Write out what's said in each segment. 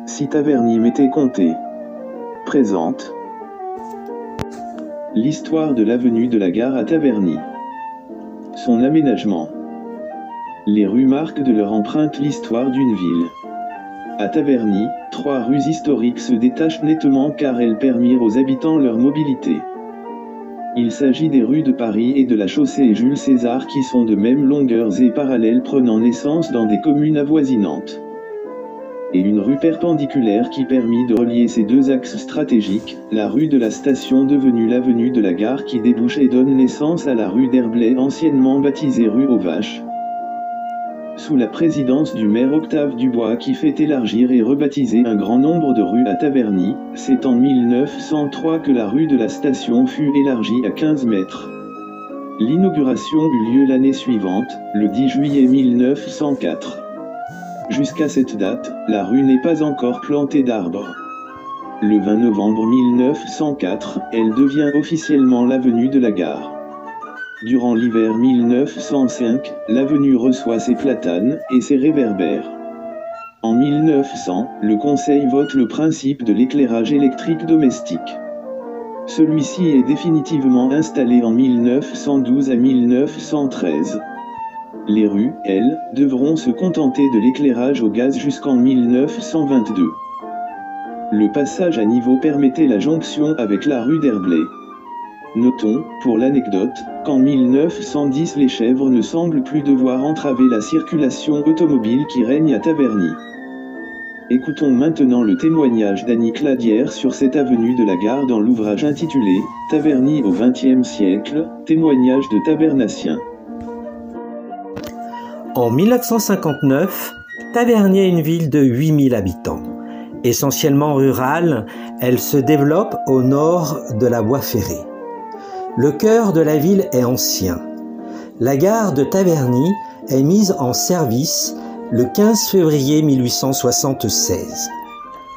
Si Taverny m'était compté. Présente. L'histoire de l'avenue de la Gare à Taverny. Son aménagement. Les rues marquent de leur empreinte l'histoire d'une ville. À Taverny, 3 rues historiques se détachent nettement car elles permirent aux habitants leur mobilité. Il s'agit des rues de Paris et de la chaussée Jules César qui sont de même longueurs et parallèles prenant naissance dans des communes avoisinantes. Et une rue perpendiculaire qui permit de relier ces 2 axes stratégiques, la rue de la Station devenue l'avenue de la Gare qui débouche et donne naissance à la rue d'Herblay anciennement baptisée rue aux Vaches. Sous la présidence du maire Octave Dubois qui fait élargir et rebaptiser un grand nombre de rues à Taverny, c'est en 1903 que la rue de la Station fut élargie à 15 mètres. L'inauguration eut lieu l'année suivante, le 10 juillet 1904. Jusqu'à cette date, la rue n'est pas encore plantée d'arbres. Le 20 novembre 1904, elle devient officiellement l'avenue de la Gare. Durant l'hiver 1905, l'avenue reçoit ses platanes et ses réverbères. En 1900, le Conseil vote le principe de l'éclairage électrique domestique. Celui-ci est définitivement installé en 1912 à 1913. Les rues, elles, devront se contenter de l'éclairage au gaz jusqu'en 1922. Le passage à niveau permettait la jonction avec la rue d'Herblay. Notons, pour l'anecdote, qu'en 1910 les chèvres ne semblent plus devoir entraver la circulation automobile qui règne à Taverny. Écoutons maintenant le témoignage d'Annie Cladière sur cette avenue de la Gare dans l'ouvrage intitulé « Taverny au XXe siècle, témoignage de Tabernaciens ». En 1959, Taverny est une ville de 8000 habitants. Essentiellement rurale, elle se développe au nord de la voie ferrée. Le cœur de la ville est ancien. La gare de Taverny est mise en service le 15 février 1876.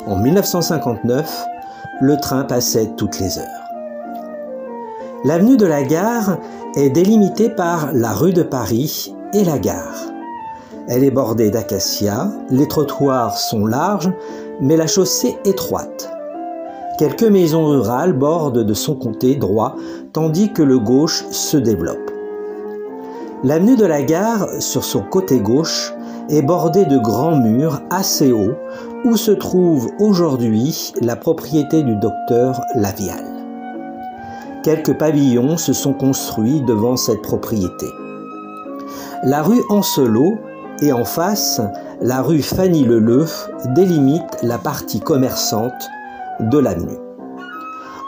En 1959, le train passait toutes les heures. L'avenue de la Gare est délimitée par la rue de Paris et la gare. Elle est bordée d'acacias, les trottoirs sont larges, mais la chaussée étroite. Quelques maisons rurales bordent de son côté droit, tandis que le gauche se développe. L'avenue de la Gare, sur son côté gauche, est bordée de grands murs assez hauts, où se trouve aujourd'hui la propriété du docteur Lavial. Quelques pavillons se sont construits devant cette propriété. La rue Ancelot et en face, la rue Fanny-Leleu délimite la partie commerçante de l'avenue.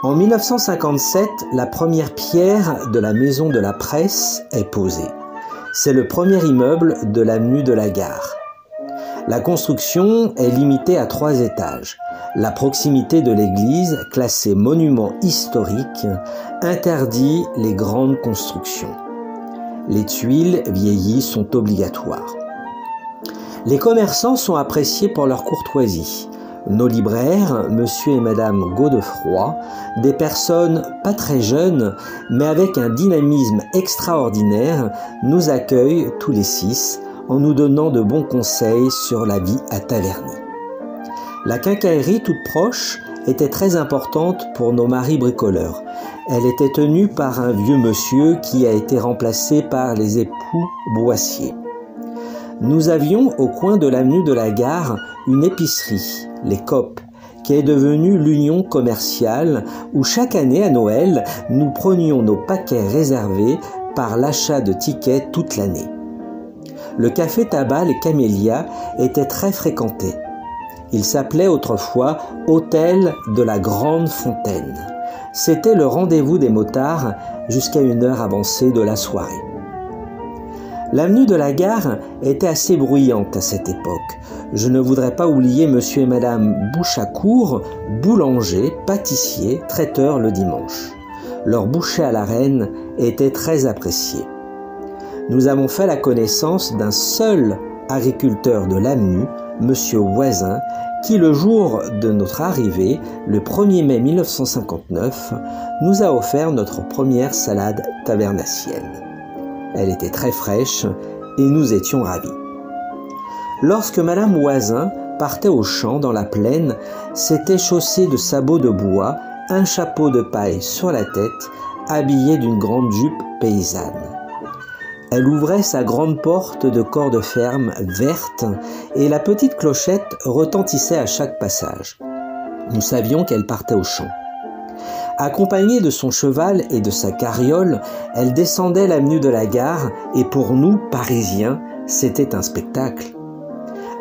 En 1957, la première pierre de la maison de la presse est posée. C'est le premier immeuble de l'avenue de la Gare. La construction est limitée à 3 étages. La proximité de l'église, classée monument historique, interdit les grandes constructions. Les tuiles vieillies sont obligatoires. Les commerçants sont appréciés pour leur courtoisie. Nos libraires, monsieur et madame Godefroy, des personnes pas très jeunes, mais avec un dynamisme extraordinaire, nous accueillent tous les 6 en nous donnant de bons conseils sur la vie à Taverny. La quincaillerie toute proche était très importante pour nos maris bricoleurs. Elle était tenue par un vieux monsieur qui a été remplacé par les époux Boissier. Nous avions au coin de l'avenue de la Gare une épicerie, les Coop, qui est devenue l'Union commerciale où chaque année à Noël, nous prenions nos paquets réservés par l'achat de tickets toute l'année. Le café tabac Les Camélias était très fréquenté. Il s'appelait autrefois Hôtel de la Grande Fontaine. C'était le rendez-vous des motards jusqu'à une heure avancée de la soirée. L'avenue de la Gare était assez bruyante à cette époque. Je ne voudrais pas oublier monsieur et madame Bouchacourt, boulanger, pâtissier, traiteur le dimanche. Leur bouchée à la reine était très appréciée. Nous avons fait la connaissance d'un seul agriculteur de l'avenue, monsieur Voisin, qui le jour de notre arrivée, le 1er mai 1959, nous a offert notre première salade tabernacienne. Elle était très fraîche et nous étions ravis. Lorsque madame Voisin partait au champ dans la plaine s'était chaussée de sabots de bois, un chapeau de paille sur la tête, habillée d'une grande jupe paysanne. Elle ouvrait sa grande porte de corde ferme verte et la petite clochette retentissait à chaque passage. Nous savions qu'elle partait au champ. Accompagnée de son cheval et de sa carriole, elle descendait l'avenue de la Gare et pour nous, Parisiens, c'était un spectacle.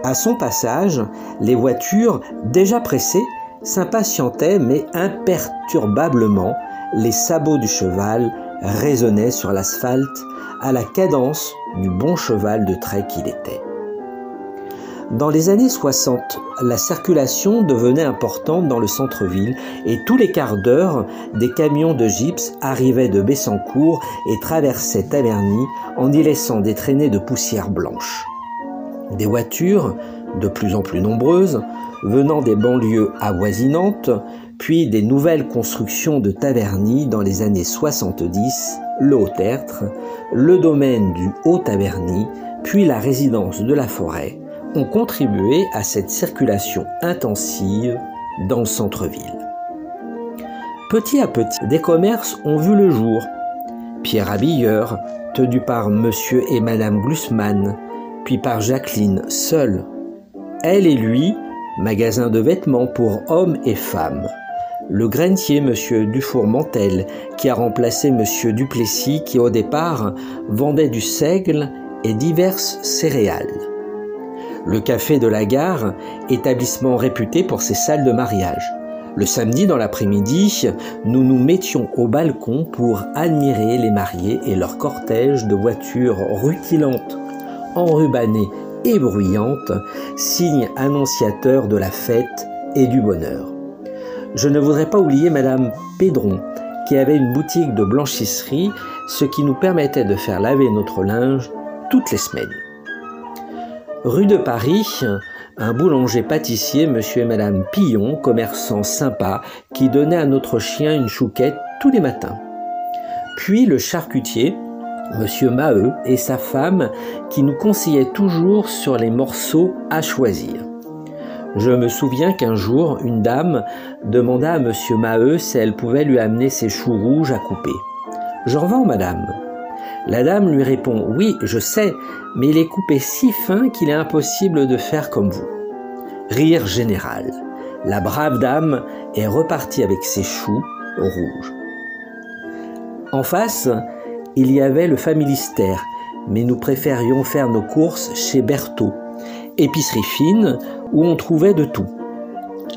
À son passage, les voitures, déjà pressées, s'impatientaient mais imperturbablement, les sabots du cheval résonnaient sur l'asphalte à la cadence du bon cheval de trait qu'il était. Dans les années 60, la circulation devenait importante dans le centre-ville et tous les quarts d'heure, des camions de gypse arrivaient de Bessancourt et traversaient Taverny en y laissant des traînées de poussière blanche. Des voitures, de plus en plus nombreuses, venant des banlieues avoisinantes, puis des nouvelles constructions de Taverny dans les années 70, le Haut-Tertre, le domaine du Haut-Taverny, puis la résidence de la Forêt, ont contribué à cette circulation intensive dans le centre-ville. Petit à petit, des commerces ont vu le jour. Pierre Habilleur, tenu par monsieur et madame Glussmann, puis par Jacqueline seule. Elle et lui, magasin de vêtements pour hommes et femmes. Le grainier monsieur Dufour-Mantel, qui a remplacé monsieur Duplessis, qui au départ vendait du seigle et diverses céréales. Le café de la Gare, établissement réputé pour ses salles de mariage. Le samedi dans l'après-midi, nous nous mettions au balcon pour admirer les mariés et leur cortège de voitures rutilantes, enrubannées et bruyantes, signe annonciateur de la fête et du bonheur. Je ne voudrais pas oublier madame Pédron, qui avait une boutique de blanchisserie, ce qui nous permettait de faire laver notre linge toutes les semaines. Rue de Paris, un boulanger-pâtissier, monsieur et madame Pillon, commerçant sympa, qui donnait à notre chien une chouquette tous les matins. Puis le charcutier, monsieur Maheu, et sa femme, qui nous conseillaient toujours sur les morceaux à choisir. Je me souviens qu'un jour, une dame demanda à monsieur Maheu si elle pouvait lui amener ses choux rouges à couper. « J'en vends, madame. » La dame lui répond « Oui, je sais, mais il est coupé si fin qu'il est impossible de faire comme vous. » Rire général. La brave dame est repartie avec ses choux rouges. En face, il y avait le familistère, mais nous préférions faire nos courses chez Berthaud, épicerie fine où on trouvait de tout.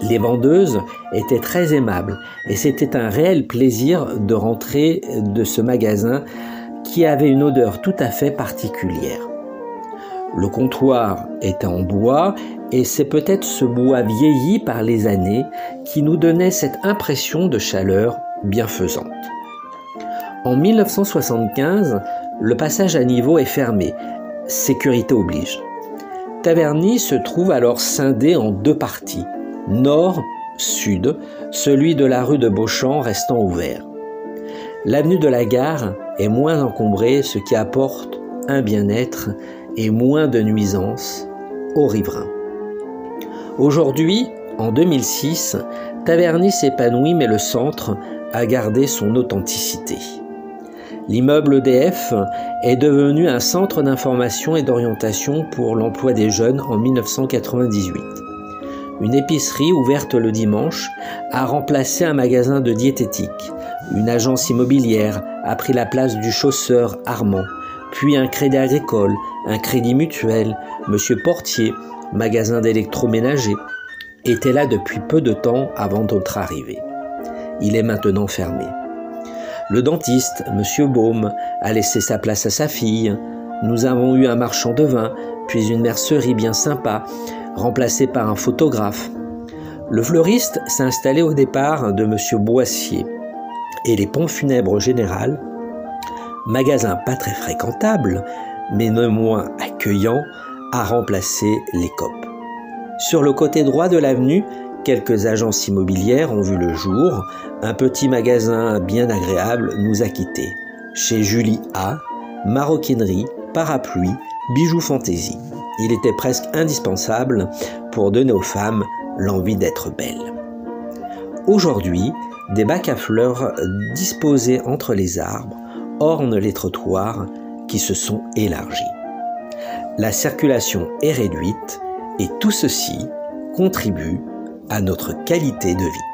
Les vendeuses étaient très aimables et c'était un réel plaisir de rentrer de ce magasin qui avait une odeur tout à fait particulière. Le comptoir était en bois et c'est peut-être ce bois vieilli par les années qui nous donnait cette impression de chaleur bienfaisante. En 1975, le passage à niveau est fermé, sécurité oblige. Taverny se trouve alors scindé en deux parties, nord-sud, celui de la rue de Beauchamp restant ouvert. L'avenue de la Gare est moins encombrée, ce qui apporte un bien-être et moins de nuisances aux riverains. Aujourd'hui, en 2006, Taverny s'épanouit mais le centre a gardé son authenticité. L'immeuble EDF est devenu un centre d'information et d'orientation pour l'emploi des jeunes en 1998. Une épicerie ouverte le dimanche a remplacé un magasin de diététique. Une agence immobilière a pris la place du chausseur Armand, puis un crédit agricole, un crédit mutuel, monsieur Portier, magasin d'électroménager, était là depuis peu de temps avant notre arrivée. Il est maintenant fermé. Le dentiste, monsieur Baume, a laissé sa place à sa fille. Nous avons eu un marchand de vin, puis une mercerie bien sympa, remplacée par un photographe. Le fleuriste s'est installé au départ de monsieur Boissier. Et les pompes funèbres générales, magasin pas très fréquentable, mais non moins accueillant, a remplacé les COP. Sur le côté droit de l'avenue, quelques agences immobilières ont vu le jour. Un petit magasin bien agréable nous a quittés. Chez Julie A, maroquinerie, parapluie, bijoux fantaisie. il était presque indispensable pour donner aux femmes l'envie d'être belles. Aujourd'hui, des bacs à fleurs disposés entre les arbres ornent les trottoirs qui se sont élargis. La circulation est réduite et tout ceci contribue à notre qualité de vie.